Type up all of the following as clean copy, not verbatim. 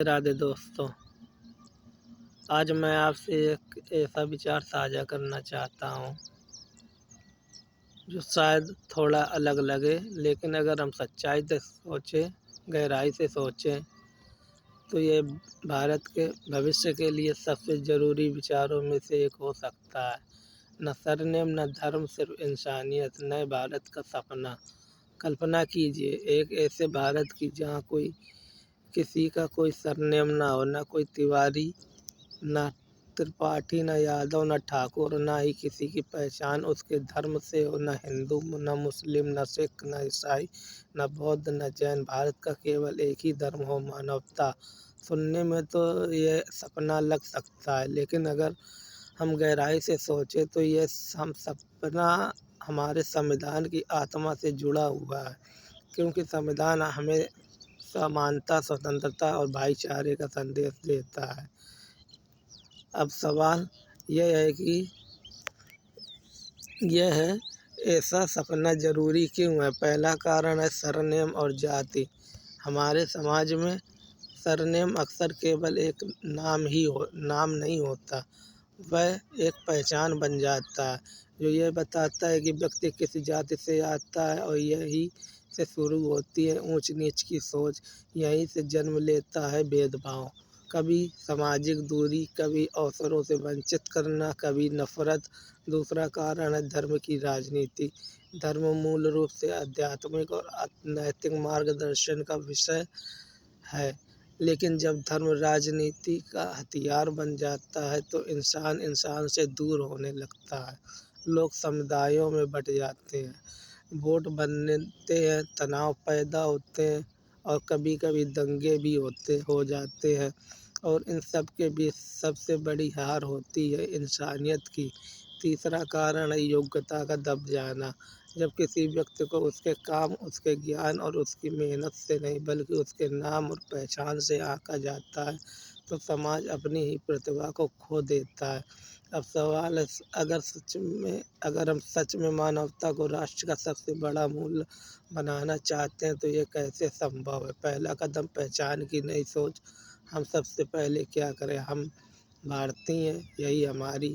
राधे दोस्तों, आज मैं आपसे एक ऐसा विचार साझा करना चाहता हूँ जो शायद थोड़ा अलग लगे, लेकिन अगर हम सच्चाई से सोचें, गहराई से सोचें तो ये भारत के भविष्य के लिए सबसे ज़रूरी विचारों में से एक हो सकता है। न सरनेम, न धर्म, सिर्फ इंसानियत, नए भारत का सपना। कल्पना कीजिए एक ऐसे भारत की जहाँ कोई किसी का कोई सरनेम ना हो, ना कोई तिवारी, ना त्रिपाठी, न यादव, न ठाकुर, न ही किसी की पहचान उसके धर्म से हो, न हिंदू, न मुस्लिम, न सिख, न ईसाई, न बौद्ध, न जैन। भारत का केवल एक ही धर्म हो, मानवता। सुनने में तो ये सपना लग सकता है, लेकिन अगर हम गहराई से सोचें तो ये हम सपना हमारे संविधान की आत्मा से जुड़ा हुआ है, क्योंकि संविधान हमें समानता, स्वतंत्रता और भाईचारे का संदेश देता है। अब सवाल यह है कि यह है ऐसा सपना ज़रूरी क्यों है। पहला कारण है सरनेम और जाति। हमारे समाज में सरनेम अक्सर केवल एक नाम नहीं होता, वह एक पहचान बन जाता है जो ये बताता है कि व्यक्ति किस जाति से आता है, और यही से शुरू होती है ऊंच नीच की सोच। यहीं से जन्म लेता है भेदभाव, कभी सामाजिक दूरी, कभी अवसरों से वंचित करना, कभी नफरत। दूसरा कारण है धर्म की राजनीति। धर्म मूल रूप से आध्यात्मिक और नैतिक मार्गदर्शन का विषय है, लेकिन जब धर्म राजनीति का हथियार बन जाता है तो इंसान इंसान से दूर होने लगता है। लोग समुदायों में बँट जाते हैं, वोट बनते हैं, तनाव पैदा होते हैं और कभी-कभी दंगे भी हो जाते हैं। और इन सब के बीच सबसे बड़ी हार होती है इंसानियत की। तीसरा कारण है योग्यता का दब जाना। जब किसी व्यक्ति को उसके काम, उसके ज्ञान और उसकी मेहनत से नहीं बल्कि उसके नाम और पहचान से आंका जाता है तो समाज अपनी ही प्रतिभा को खो देता है। अब सवाल है, अगर हम सच में मानवता को राष्ट्र का सबसे बड़ा मूल्य बनाना चाहते हैं तो ये कैसे संभव है। पहला कदम पहचान की नई सोच। हम सबसे पहले क्या करें, हम भारतीय हैं, यही हमारी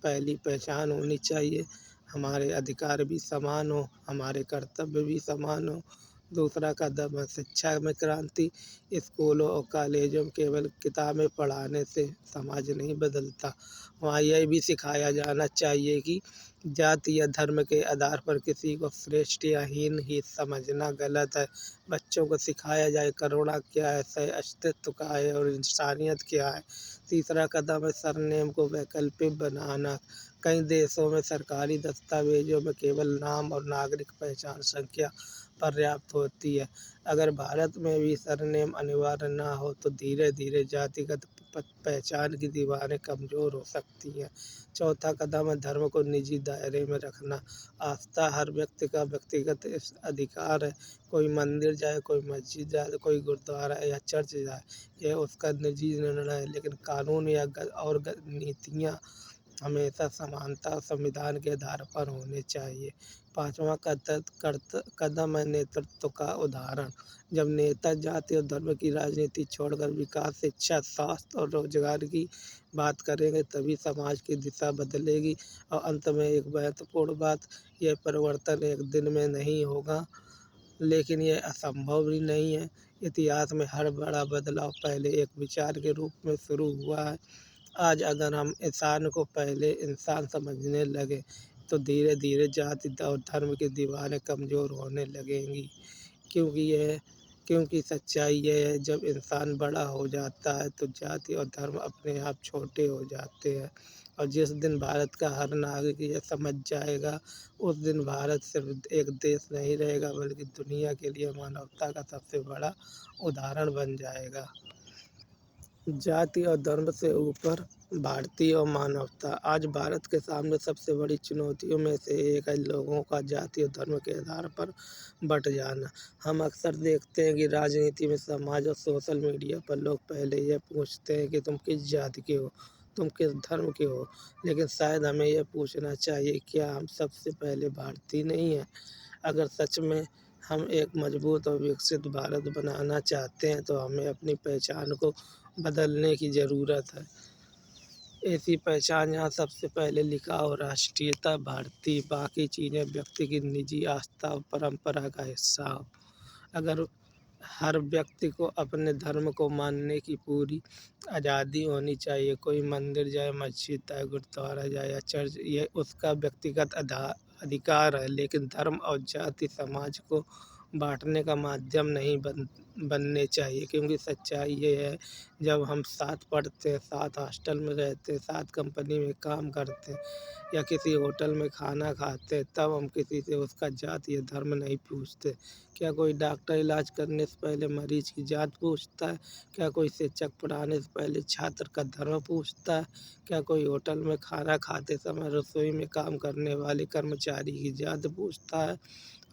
पहली पहचान होनी चाहिए। हमारे अधिकार भी समान हो, हमारे कर्तव्य भी समान हो। दूसरा कदम है शिक्षा में क्रांति। स्कूलों और कॉलेजों में केवल किताबें पढ़ाने से समाज नहीं बदलता, वहाँ यह भी सिखाया जाना चाहिए कि जाति या धर्म के आधार पर किसी को श्रेष्ठ या हीन ही समझना गलत है। बच्चों को सिखाया जाए करुणा क्या है, सह अस्तित्व क्या है और इंसानियत क्या है। तीसरा कदम है सरनेम को वैकल्पिक बनाना। कई देशों में सरकारी दस्तावेजों में केवल नाम और नागरिक पहचान संख्या पर्याप्त होती है। अगर भारत में भी सरनेम अनिवार्य न हो तो धीरे धीरे जातिगत पहचान की दीवारें कमज़ोर हो सकती हैं। चौथा कदम है धर्म को निजी दायरे में रखना। आस्था हर व्यक्ति का व्यक्तिगत अधिकार है। कोई मंदिर जाए, कोई मस्जिद जाए, कोई गुरुद्वारा या चर्च जाए, यह उसका निजी निर्णय है, लेकिन कानून या नीतियाँ हमेशा समानता और संविधान के आधार पर होने चाहिए। पाँचवा कदम है नेतृत्व का उदाहरण। जब नेता जाति और धर्म की राजनीति छोड़कर विकास, शिक्षा, स्वास्थ्य और रोजगार की बात करेंगे तभी समाज की दिशा बदलेगी। और अंत में एक महत्वपूर्ण बात, यह परिवर्तन एक दिन में नहीं होगा, लेकिन यह असंभव भी नहीं है। इतिहास में हर बड़ा बदलाव पहले एक विचार के रूप में शुरू हुआ है। आज अगर हम इंसान को पहले इंसान समझने लगे तो धीरे धीरे जाति और धर्म की दीवारें कमज़ोर होने लगेंगी। क्योंकि सच्चाई यह है, जब इंसान बड़ा हो जाता है तो जाति और धर्म अपने आप छोटे हो जाते हैं। और जिस दिन भारत का हर नागरिक यह समझ जाएगा, उस दिन भारत सिर्फ एक देश नहीं रहेगा बल्कि दुनिया के लिए मानवता का सबसे बड़ा उदाहरण बन जाएगा। जाति और धर्म से ऊपर भारतीय और मानवता। आज भारत के सामने सबसे बड़ी चुनौतियों में से एक है लोगों का जाति और धर्म के आधार पर बँट जाना। हम अक्सर देखते हैं कि राजनीति में, समाज और सोशल मीडिया पर लोग पहले यह पूछते हैं कि तुम किस जाति के हो, तुम किस धर्म के हो, लेकिन शायद हमें यह पूछना चाहिए क्या हम सबसे पहले भारतीय नहीं हैं। अगर सच में हम एक मजबूत और विकसित भारत बनाना चाहते हैं तो हमें अपनी पहचान को बदलने की ज़रूरत है। ऐसी पहचान जहाँ सबसे पहले लिखा हो राष्ट्रीयता भारतीय, बाकी चीज़ें व्यक्ति की निजी आस्था और परंपरा का हिस्सा हो। अगर हर व्यक्ति को अपने धर्म को मानने की पूरी आज़ादी होनी चाहिए। कोई मंदिर जाए, मस्जिद जाए, गुरुद्वारा जाए या चर्च, ये उसका व्यक्तिगत अधिकार है, लेकिन धर्म और जाति समाज को बांटने का माध्यम नहीं बनने चाहिए। क्योंकि सच्चाई ये है, जब हम साथ पढ़ते हैं, साथ हॉस्टल में रहते हैं, साथ कंपनी में काम करते हैं या किसी होटल में खाना खाते हैं, तब हम किसी से उसका जाति या धर्म नहीं पूछते। क्या कोई डॉक्टर इलाज करने से पहले मरीज की जात पूछता है? क्या कोई शिक्षक पढ़ाने से पहले छात्र का धर्म पूछता है? क्या कोई होटल में खाना खाते समय रसोई में काम करने वाले कर्मचारी की जात पूछता है?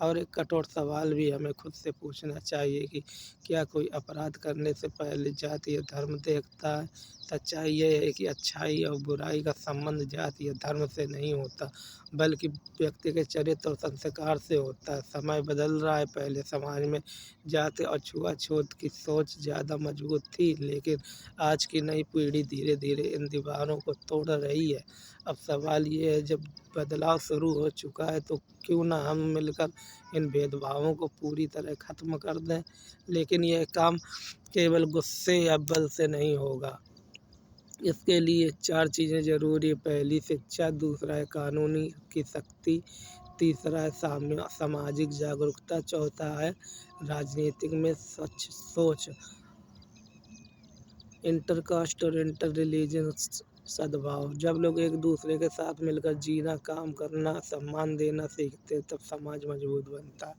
और एक कठोर सवाल भी हमें खुद से पूछना चाहिए कि क्या कोई अपराध करने से पहले जाति या धर्म देखता है? सच्चाई ये है कि अच्छाई और बुराई का संबंध जाति या धर्म से नहीं होता, बल्कि व्यक्ति के चरित्र और संस्कार से होता है। समय बदल रहा है, पहले समाज में जाति और छुआछूत की सोच ज़्यादा मजबूत थी, लेकिन आज की नई पीढ़ी धीरे धीरे इन दीवारों को तोड़ रही है। अब सवाल ये है, जब बदलाव शुरू हो चुका है तो क्यों ना हम मिलकर इन भेदभावों को पूरी तरह ख़त्म कर दें। लेकिन यह काम केवल गुस्से या बल से नहीं होगा। इसके लिए 4 चीज़ें ज़रूरी है। पहली शिक्षा, दूसरा है कानूनी की सख्ती, तीसरा है सामाजिक जागरूकता, चौथा है राजनीतिक में स्वच्छ सोच, इंटरकास्ट और इंटर रिलीजन सद्भाव। जब लोग एक दूसरे के साथ मिलकर जीना, काम करना, सम्मान देना सीखते हैं, तब समाज मजबूत बनता है।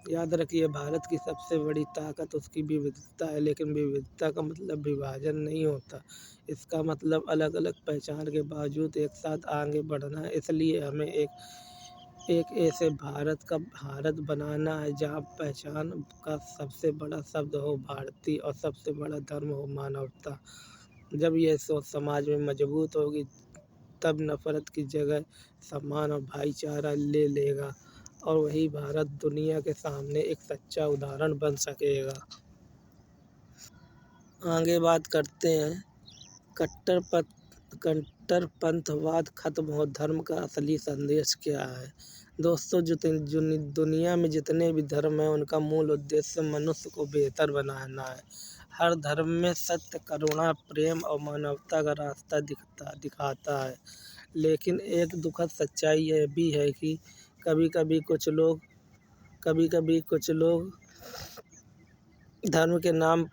याद रखिए, भारत की सबसे बड़ी ताकत उसकी विविधता है, लेकिन विविधता का मतलब विभाजन नहीं होता। इसका मतलब अलग अलग पहचान के बावजूद एक साथ आगे बढ़ना है। इसलिए हमें एक ऐसे भारत बनाना है जहाँ पहचान का सबसे बड़ा शब्द हो भारतीय और सबसे बड़ा धर्म हो मानवता। जब यह सोच समाज में मजबूत होगी, तब नफरत की जगह सम्मान और भाईचारा ले लेगा और वही भारत दुनिया के सामने एक सच्चा उदाहरण बन सकेगा। आगे बात करते हैं, कट्टरपंथवाद खत्म हो, धर्म का असली संदेश क्या है। दोस्तों, दुनिया में जितने भी धर्म हैं, उनका मूल उद्देश्य मनुष्य को बेहतर बनाना है। हर धर्म में सत्य, करुणा, प्रेम और मानवता का रास्ता दिखाता है। लेकिन एक दुखद सच्चाई यह भी है कि कभी कभी कुछ लोग धर्म के नाम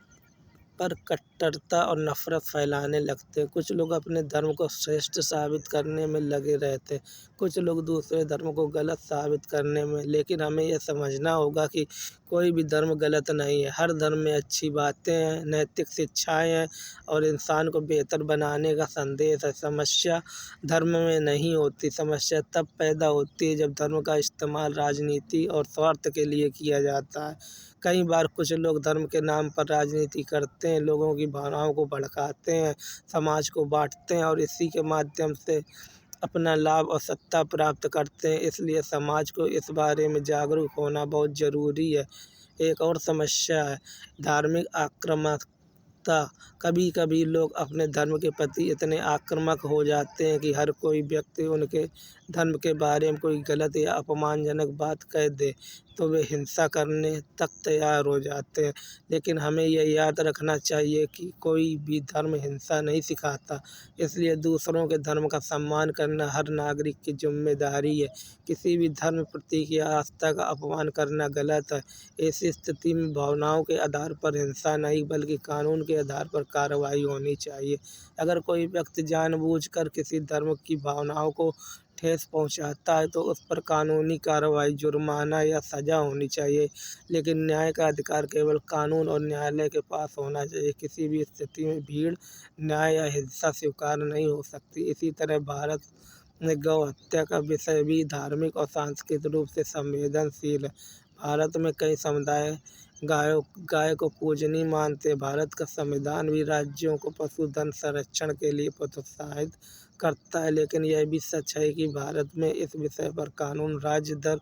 पर कट्टरता और नफरत फैलाने लगते हैं। कुछ लोग अपने धर्म को श्रेष्ठ साबित करने में लगे रहते हैं, कुछ लोग दूसरे धर्म को गलत साबित करने में। लेकिन हमें यह समझना होगा कि कोई भी धर्म गलत नहीं है। हर धर्म में अच्छी बातें हैं, नैतिक शिक्षाएं हैं और इंसान को बेहतर बनाने का संदेश है। समस्या धर्म में नहीं होती, समस्या तब पैदा होती है जब धर्म का इस्तेमाल राजनीति और स्वार्थ के लिए किया जाता है। कई बार कुछ लोग धर्म के नाम पर राजनीति करते हैं, लोगों की भावनाओं को भड़काते हैं, समाज को बांटते हैं और इसी के माध्यम से अपना लाभ और सत्ता प्राप्त करते हैं। इसलिए समाज को इस बारे में जागरूक होना बहुत ज़रूरी है। एक और समस्या है धार्मिक आक्रामकता। कभी कभी लोग अपने धर्म के प्रति इतने आक्रामक हो जाते हैं कि हर कोई व्यक्ति उनके धर्म के बारे में कोई गलत या अपमानजनक बात कह दे तो वे हिंसा करने तक तैयार हो जाते हैं। लेकिन हमें यह याद रखना चाहिए कि कोई भी धर्म हिंसा नहीं सिखाता, इसलिए दूसरों के धर्म का सम्मान करना हर नागरिक की जिम्मेदारी है। किसी भी धर्म प्रतीक या आस्था का अपमान करना गलत है। ऐसी स्थिति में भावनाओं के आधार पर हिंसा नहीं, बल्कि कानून के आधार पर कार्रवाई होनी चाहिए। अगर कोई व्यक्ति जानबूझकर किसी धर्म की भावनाओं को ठेस पहुंचाता है तो उस पर कानूनी कार्रवाई, जुर्माना या सज़ा होनी चाहिए। लेकिन न्याय का अधिकार केवल कानून और न्यायालय के पास होना चाहिए। किसी भी स्थिति में भीड़, न्याय या हिंसा स्वीकार नहीं हो सकती। इसी तरह भारत में गौ हत्या का विषय भी धार्मिक और सांस्कृतिक रूप से संवेदनशील है। भारत में कई समुदाय गाय को पूजनीय मानते हैं। भारत का संविधान भी राज्यों को पशुधन संरक्षण के लिए प्रोत्साहित करता है, लेकिन यह भी सच है कि भारत में इस विषय पर कानून राज्य दर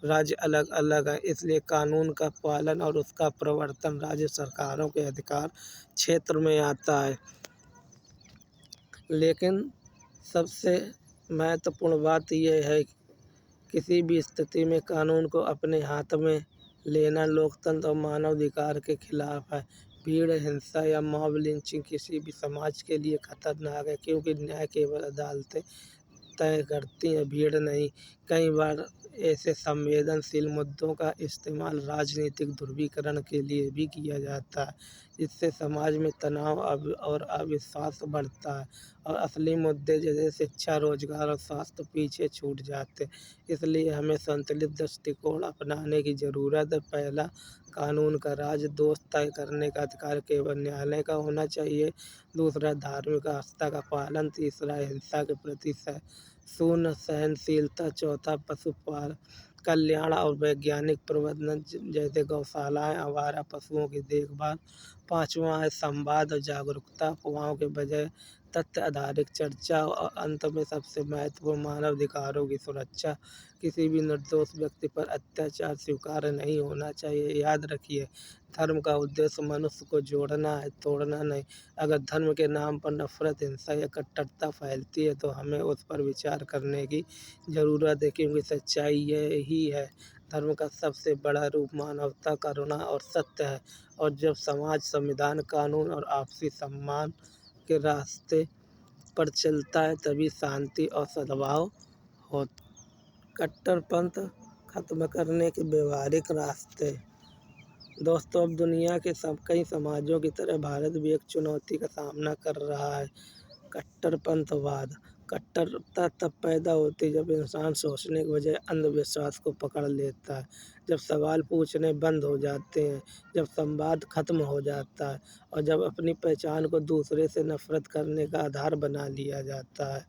राज्य अलग अलग है। इसलिए कानून का पालन और उसका प्रवर्तन राज्य सरकारों के अधिकार क्षेत्र में आता है। लेकिन सबसे महत्वपूर्ण बात यह है कि किसी भी स्थिति में कानून को अपने हाथ में लेना लोकतंत्र और मानवाधिकार के खिलाफ है। भीड़, हिंसा या मॉब लिंचिंग किसी भी समाज के लिए खतरनाक है, क्योंकि न्याय केवल अदालतें तय करती हैं, भीड़ नहीं। कई बार ऐसे संवेदनशील मुद्दों का इस्तेमाल राजनीतिक ध्रुवीकरण के लिए भी किया जाता है, जिससे समाज में तनाव और अविश्वास बढ़ता है और असली मुद्दे जैसे शिक्षा, रोजगार और स्वास्थ्य पीछे छूट जाते हैं। इसलिए हमें संतुलित दृष्टिकोण अपनाने की ज़रूरत है। पहला, कानून का राज, दोष तय करने का अधिकार केवल न्यायालय का होना चाहिए। दूसरा, धार्मिक आस्था का पालन। तीसरा, हिंसा के प्रति शून्य सहनशीलता। चौथा, पशुपालन कल्याण और वैज्ञानिक प्रबंधन जैसे गौशालाएं, आवारा पशुओं की देखभाल। पाँचवा है संवाद और जागरूकता, अफवाहों के बजाय तथ्य आधारित चर्चा। और अंत में सबसे महत्वपूर्ण, मानवाधिकारों की सुरक्षा। किसी भी निर्दोष व्यक्ति पर अत्याचार स्वीकार्य नहीं होना चाहिए। याद रखिए, धर्म का उद्देश्य मनुष्य को जोड़ना है, तोड़ना नहीं। अगर धर्म के नाम पर नफरत, हिंसा या कट्टरता फैलती है तो हमें उस पर विचार करने की ज़रूरत है, क्योंकि सच्चाई यही है, धर्म का सबसे बड़ा रूप मानवता, करुणा और सत्य है। और जब समाज संविधान, कानून और आपसी सम्मान के रास्ते पर चलता है, तभी शांति और सद्भाव हो। कट्टरपंथ खत्म करने के व्यवहारिक रास्ते। दोस्तों, अब दुनिया के कई समाजों की तरह भारत भी एक चुनौती का सामना कर रहा है, कट्टरपंथवाद। कट्टरता तब पैदा होती है जब इंसान सोचने के बजाय अंधविश्वास को पकड़ लेता है, जब सवाल पूछने बंद हो जाते हैं, जब संवाद खत्म हो जाता है और जब अपनी पहचान को दूसरे से नफरत करने का आधार बना लिया जाता है।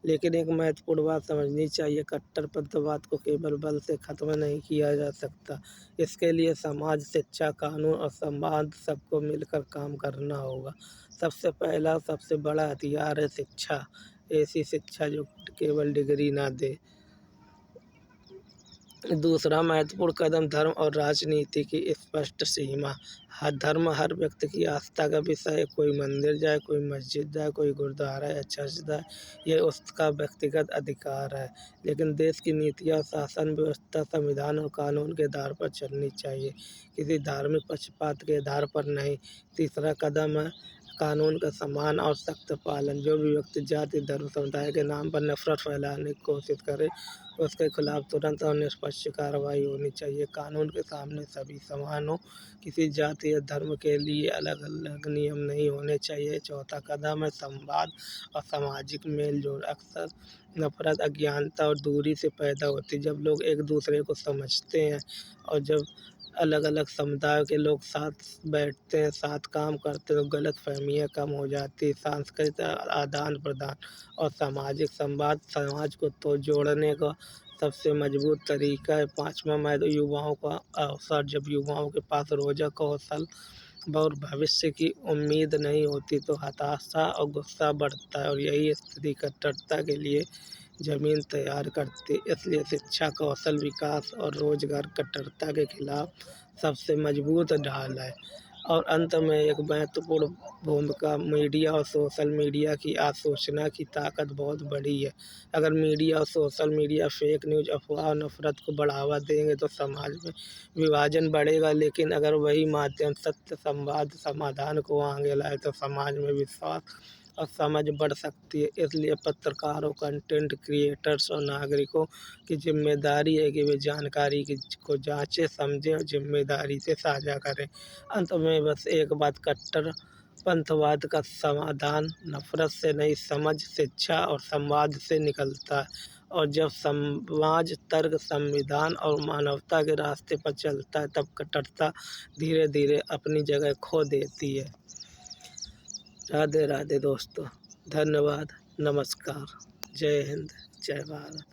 लेकिन एक महत्वपूर्ण बात समझनी चाहिए, कट्टरपंथवाद को केवल बल से खत्म नहीं किया जा सकता। इसके लिए समाज, शिक्षा, कानून और संवाद सबको मिलकर काम करना होगा। सबसे पहला, सबसे बड़ा हथियार है शिक्षा। ऐसी शिक्षा जो केवल डिग्री ना दे। दूसरा महत्वपूर्ण कदम, धर्म और राजनीति की स्पष्ट सीमा। हर धर्म हर व्यक्ति की आस्था का विषय है। कोई मंदिर जाए, कोई मस्जिद जाए, कोई गुरुद्वारा या चर्च जाए, ये उसका व्यक्तिगत अधिकार है। लेकिन देश की नीतियाँ और शासन व्यवस्था संविधान और कानून के आधार पर चलनी चाहिए, किसी धार्मिक पक्षपात के आधार पर नहीं। तीसरा कदम है कानून का सम्मान और सख्त पालन। जो भी व्यक्ति जाति, धर्म, समुदाय के नाम पर नफरत फैलाने की कोशिश करे, उसके खिलाफ तुरंत और निष्पक्ष कार्रवाई होनी चाहिए। कानून के सामने सभी समान हो, किसी जाति या धर्म के लिए अलग अलग नियम नहीं होने चाहिए। चौथा कदम है संवाद और सामाजिक मेलजोल। अक्सर नफरत, अज्ञानता और दूरी से पैदा होती है। जब लोग एक दूसरे को समझते हैं और जब अलग अलग समुदाय के लोग साथ बैठते हैं, साथ काम करते हैं, तो गलतफहमियाँ कम हो जाती है। सांस्कृतिक आदान प्रदान और सामाजिक संवाद समाज को तो जोड़ने का सबसे मजबूत तरीका है। पाँचवा महत्व, युवाओं का अवसर। जब युवाओं के पास रोजगार, कौशल और भविष्य की उम्मीद नहीं होती तो हताशा और गुस्सा बढ़ता है, और यही स्थिति कट्टरता के लिए जमीन तैयार करती है। इसलिए शिक्षा, कौशल विकास और रोजगार कट्टरता के खिलाफ सबसे मजबूत ढाल है। और अंत में एक महत्वपूर्ण भूमिका मीडिया और सोशल मीडिया की। आज सूचना की ताकत बहुत बड़ी है। अगर मीडिया और सोशल मीडिया फेक न्यूज़, अफवाह और नफरत को बढ़ावा देंगे तो समाज में विभाजन बढ़ेगा। लेकिन अगर वही माध्यम सत्य, संवाद, समाधान को आगे लाए तो समाज में विश्वास और समझ बढ़ सकती है। इसलिए पत्रकारों, कंटेंट क्रिएटर्स और नागरिकों की जिम्मेदारी है कि वे जानकारी को जांचें, समझें और जिम्मेदारी से साझा करें। अंत में बस एक बात, कट्टरपंथवाद का समाधान नफरत से नहीं, समझ, शिक्षा और संवाद से निकलता है। और जब समाज तर्क, संविधान और मानवता के रास्ते पर चलता है, तब कट्टरता धीरे धीरे अपनी जगह खो देती है। राधे राधे दोस्तों, धन्यवाद, नमस्कार, जय हिंद, जय भारत।